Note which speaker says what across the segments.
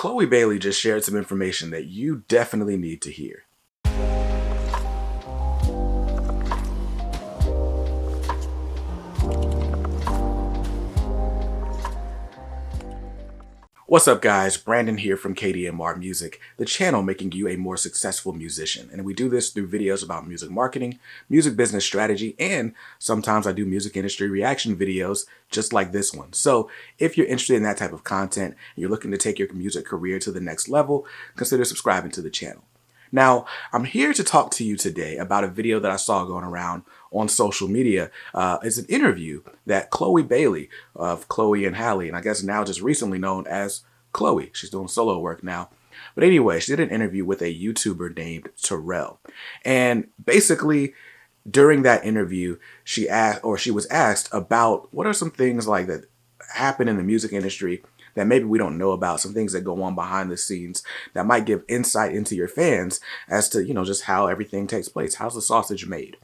Speaker 1: Chloe Bailey just shared some information that you definitely need to hear. What's up guys, Brandon here from KDMR Music, the channel making you a more successful musician. And we do this through videos about music marketing, music business strategy, and sometimes I do music industry reaction videos just like this one. So if you're interested in that type of content and you're looking to take your music career to the next level, consider subscribing to the channel. Now, I'm here to talk to you today about a video that I saw going around on social media. It's an interview that Chloe Bailey of Chloe and Halle, and I guess now just recently known as Chloe. She's doing solo work now. But anyway, she did an interview with a YouTuber named Terrell. And basically, during that interview, she was asked about what are some things like that happen in the music industry that maybe we don't know about, some things that go on behind the scenes that might give insight into your fans as to, just how everything takes place. How's the sausage made?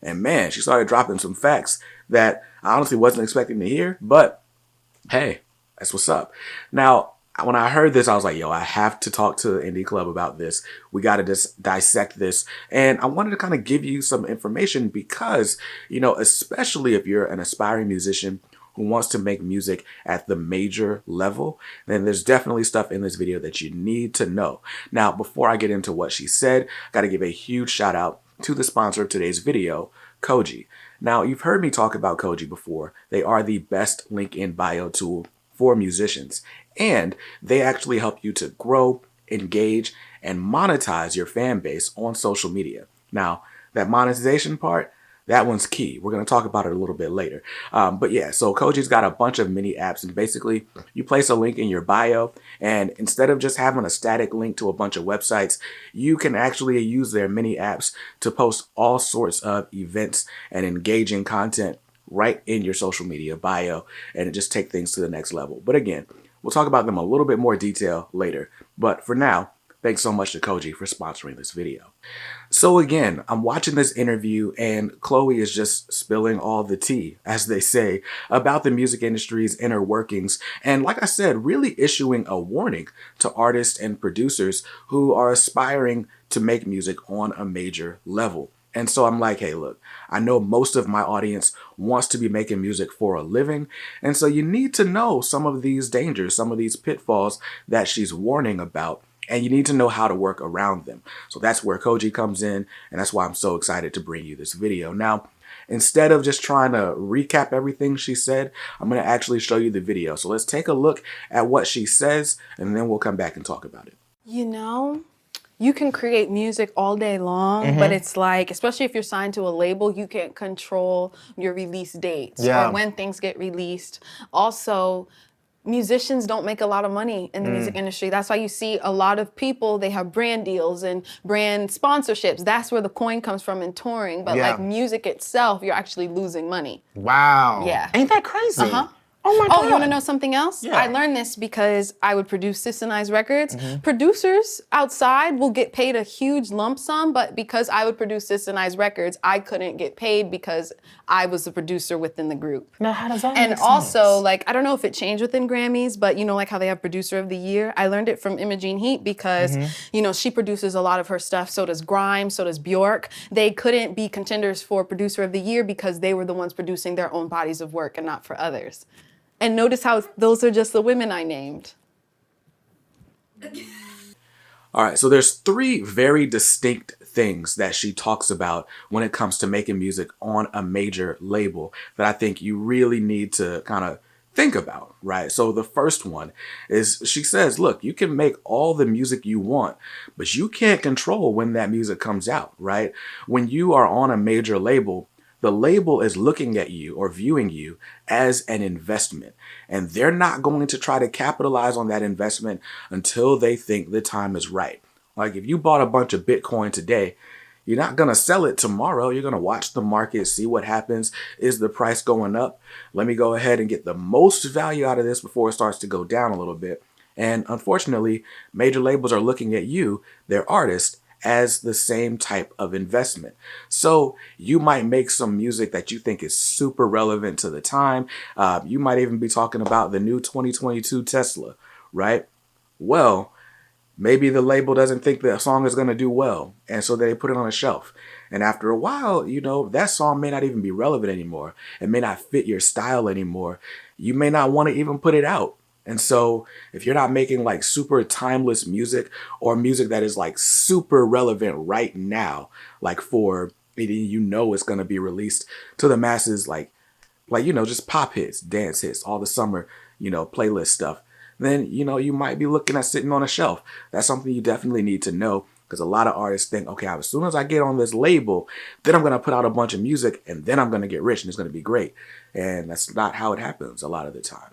Speaker 1: And man, she started dropping some facts that I honestly wasn't expecting to hear, but hey, that's what's up. Now, when I heard this, I was like, yo, I have to talk to Indie Club about this. We got to just dissect this. And I wanted to kind of give you some information because, especially if you're an aspiring musician who wants to make music at the major level, then there's definitely stuff in this video that you need to know. Now, before I get into what she said, I got to give a huge shout out to the sponsor of today's video, Koji. Now, you've heard me talk about Koji before. They are the best link in bio tool for musicians, and they actually help you to grow, engage, and monetize your fan base on social media. Now, that monetization part, that one's key. We're going to talk about it a little bit later. But yeah, so Koji's got a bunch of mini apps, and basically you place a link in your bio, and instead of just having a static link to a bunch of websites, you can actually use their mini apps to post all sorts of events and engaging content right in your social media bio, and just take things to the next level. But again, we'll talk about them a little bit more detail later. But for now, thanks so much to Koji for sponsoring this video. So again, I'm watching this interview and Chloe is just spilling all the tea, as they say, about the music industry's inner workings. And like I said, really issuing a warning to artists and producers who are aspiring to make music on a major level. And so I'm like, hey, look, I know most of my audience wants to be making music for a living. And so you need to know some of these dangers, some of these pitfalls that she's warning about. And you need to know how to work around them. So that's where Koji comes in, and that's why I'm so excited to bring you this video. Now, instead of just trying to recap everything she said, I'm going to actually show you the video. So let's take a look at what she says, and then we'll come back and talk about it.
Speaker 2: You can create music all day long, but it's like, especially if you're signed to a label, you can't control your release dates or when things get released. Also, musicians don't make a lot of money in the music industry. That's why you see a lot of people, they have brand deals and brand sponsorships. That's where the coin comes from in touring. But like music itself, you're actually losing money.
Speaker 3: Wow.
Speaker 2: Yeah.
Speaker 3: Ain't that crazy?
Speaker 2: Oh my God. Oh, you want to know something else? Yeah. I learned this because I would produce Sis and I's records. Producers outside will get paid a huge lump sum, but because I would produce Sis and I's records, I couldn't get paid because I was the producer within the group.
Speaker 3: Now, how does that
Speaker 2: make
Speaker 3: sense?
Speaker 2: And also, like, I don't know if it changed within Grammys, but like how they have Producer of the Year. I learned it from Imogene Heap because, she produces a lot of her stuff. So does Grime, so does Bjork. They couldn't be contenders for Producer of the Year because they were the ones producing their own bodies of work and not for others. And notice how those are just the women I named.
Speaker 1: All right, so there's three very distinct things that she talks about when it comes to making music on a major label that I think you really need to kind of think about, right? So the first one is she says, look, you can make all the music you want, but you can't control when that music comes out, right? When you are on a major label, the label is looking at you or viewing you as an investment, and they're not going to try to capitalize on that investment until they think the time is right. Like if you bought a bunch of Bitcoin today, you're not going to sell it tomorrow. You're going to watch the market, see what happens. Is the price going up? Let me go ahead and get the most value out of this before it starts to go down a little bit. And unfortunately, major labels are looking at you, their artist, as the same type of investment. So you might make some music that you think is super relevant to the time. You might even be talking about the new 2022 Tesla, right? Well, maybe the label doesn't think the song is going to do well, and so they put it on a shelf. And after a while, that song may not even be relevant anymore. It may not fit your style anymore. You may not want to even put it out. And so if you're not making like super timeless music, or music that is like super relevant right now, like for, it's going to be released to the masses, just pop hits, dance hits, all the summer, playlist stuff, then, you might be looking at sitting on a shelf. That's something you definitely need to know, because a lot of artists think, okay, as soon as I get on this label, then I'm going to put out a bunch of music and then I'm going to get rich and it's going to be great. And that's not how it happens a lot of the time.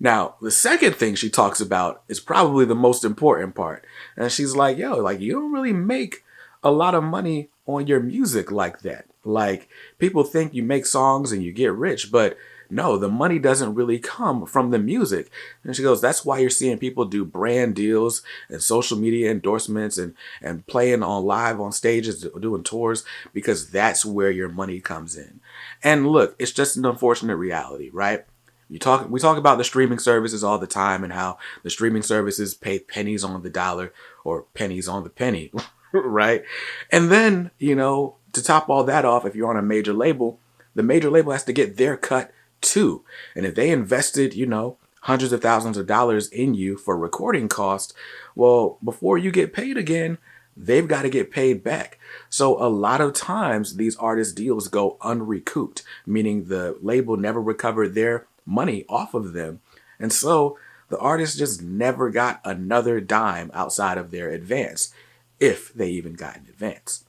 Speaker 1: Now, the second thing she talks about is probably the most important part. And she's like, yo, like, you don't really make a lot of money on your music like that. Like, people think you make songs and you get rich, but no, the money doesn't really come from the music. And she goes, that's why you're seeing people do brand deals and social media endorsements and playing on live on stages, doing tours, because that's where your money comes in. And look, it's just an unfortunate reality, right? We talk about the streaming services all the time, and how the streaming services pay pennies on the dollar, or pennies on the penny, right? And then, to top all that off, if you're on a major label, the major label has to get their cut too. And if they invested, hundreds of thousands of dollars in you for recording costs, well, before you get paid again, they've got to get paid back. So a lot of times these artist deals go unrecouped, meaning the label never recovered their money off of them. And so the artist just never got another dime outside of their advance, if they even got an advance.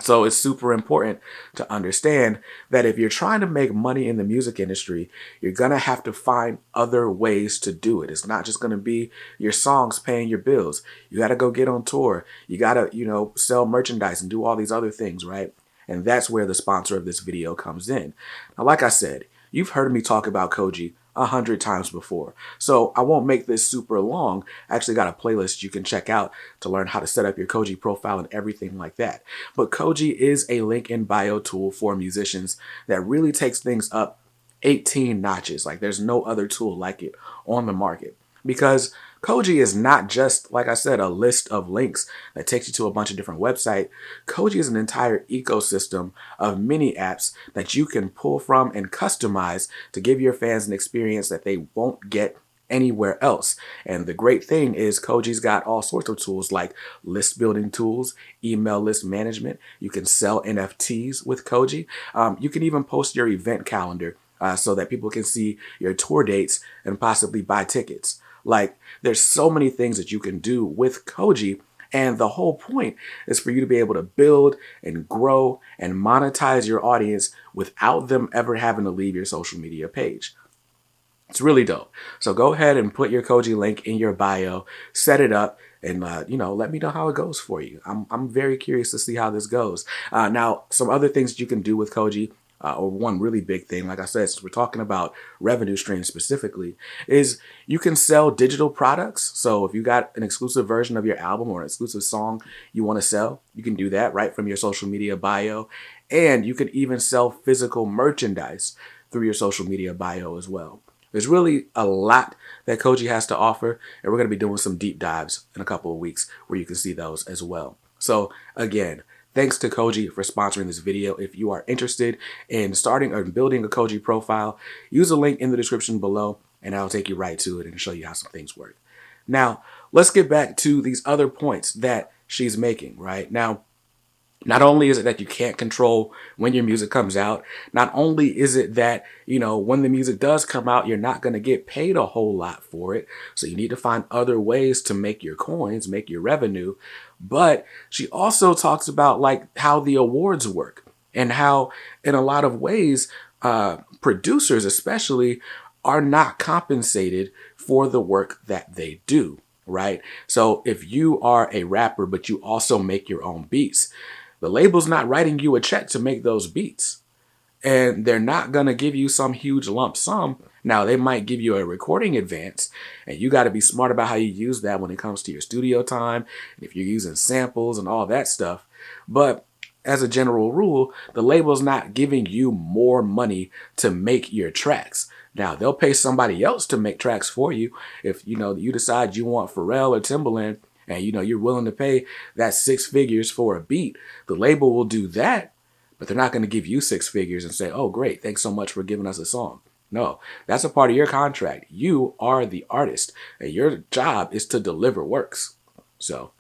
Speaker 1: So it's super important to understand that if you're trying to make money in the music industry, you're going to have to find other ways to do it. It's not just going to be your songs paying your bills. You got to go get on tour. You got to, sell merchandise and do all these other things, right? And that's where the sponsor of this video comes in. Now, like I said, you've heard me talk about Koji 100 times before, so I won't make this super long. I actually got a playlist you can check out to learn how to set up your Koji profile and everything like that. But Koji is a link in bio tool for musicians that really takes things up 18 notches. Like, there's no other tool like it on the market, because Koji is not just, like I said, a list of links that takes you to a bunch of different websites. Koji is an entire ecosystem of mini apps that you can pull from and customize to give your fans an experience that they won't get anywhere else. And the great thing is Koji's got all sorts of tools, like list building tools, email list management. You can sell NFTs with Koji. You can even post your event calendar so that people can see your tour dates and possibly buy tickets. Like, there's so many things that you can do with Koji, and the whole point is for you to be able to build and grow and monetize your audience without them ever having to leave your social media page. It's really dope. So go ahead and put your Koji link in your bio, set it up, and let me know how it goes for you. I'm very curious to see how this goes. Now, some other things that you can do with Koji, or one really big thing, like I said, since we're talking about revenue streams specifically, is you can sell digital products. So if you got an exclusive version of your album or an exclusive song you want to sell, you can do that right from your social media bio. And you can even sell physical merchandise through your social media bio as well. There's really a lot that Koji has to offer, and we're going to be doing some deep dives in a couple of weeks where you can see those as well. So again, thanks to Koji for sponsoring this video. If you are interested in starting or building a Koji profile, use a link in the description below and I'll take you right to it and show you how some things work. Now, let's get back to these other points that she's making, right? Now, not only is it that you can't control when your music comes out, not only is it that, when the music does come out, you're not going to get paid a whole lot for it. So you need to find other ways to make your coins, make your revenue. But she also talks about like how the awards work, and how in a lot of ways, producers especially are not compensated for the work that they do, right? So if you are a rapper, but you also make your own beats, the label's not writing you a check to make those beats, and they're not going to give you some huge lump sum. Now, they might give you a recording advance, and you got to be smart about how you use that when it comes to your studio time, and if you're using samples and all that stuff. But as a general rule, the label's not giving you more money to make your tracks. Now, they'll pay somebody else to make tracks for you. If, you decide you want Pharrell or Timbaland and, you're willing to pay that 6 figures for a beat, the label will do that, but they're not going to give you 6 figures and say, oh, great, thanks so much for giving us a song. No, that's a part of your contract. You are the artist, and your job is to deliver works. So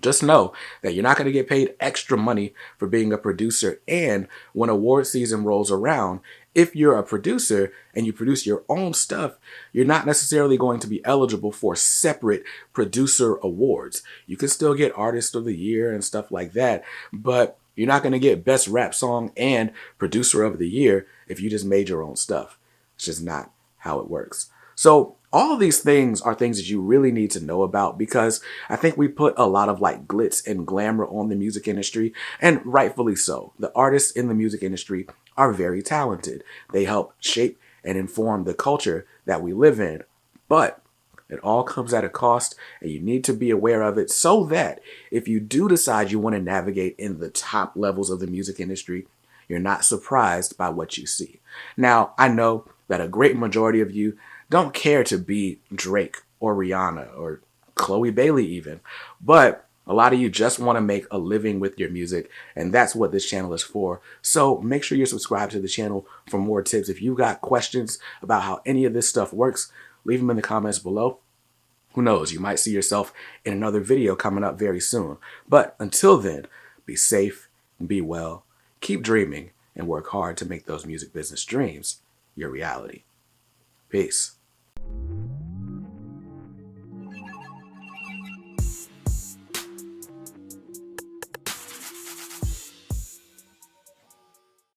Speaker 1: just know that you're not going to get paid extra money for being a producer. And when award season rolls around, if you're a producer and you produce your own stuff, you're not necessarily going to be eligible for separate producer awards. You can still get Artist of the Year and stuff like that, but you're not going to get Best Rap Song and Producer of the Year if you just made your own stuff. It's just not how it works. So all of these things are things that you really need to know about, because I think we put a lot of like glitz and glamour on the music industry, and rightfully so. The artists in the music industry are very talented. They help shape and inform the culture that we live in, but it all comes at a cost, and you need to be aware of it so that if you do decide you want to navigate in the top levels of the music industry, you're not surprised by what you see. Now, I know that a great majority of you don't care to be Drake or Rihanna or Chloe Bailey even, but a lot of you just want to make a living with your music, and that's what this channel is for. So make sure you're subscribed to the channel for more tips. If you've got questions about how any of this stuff works, leave them in the comments below. Who knows, you might see yourself in another video coming up very soon. But until then, be safe and be well, keep dreaming, and work hard to make those music business dreams your reality. Peace.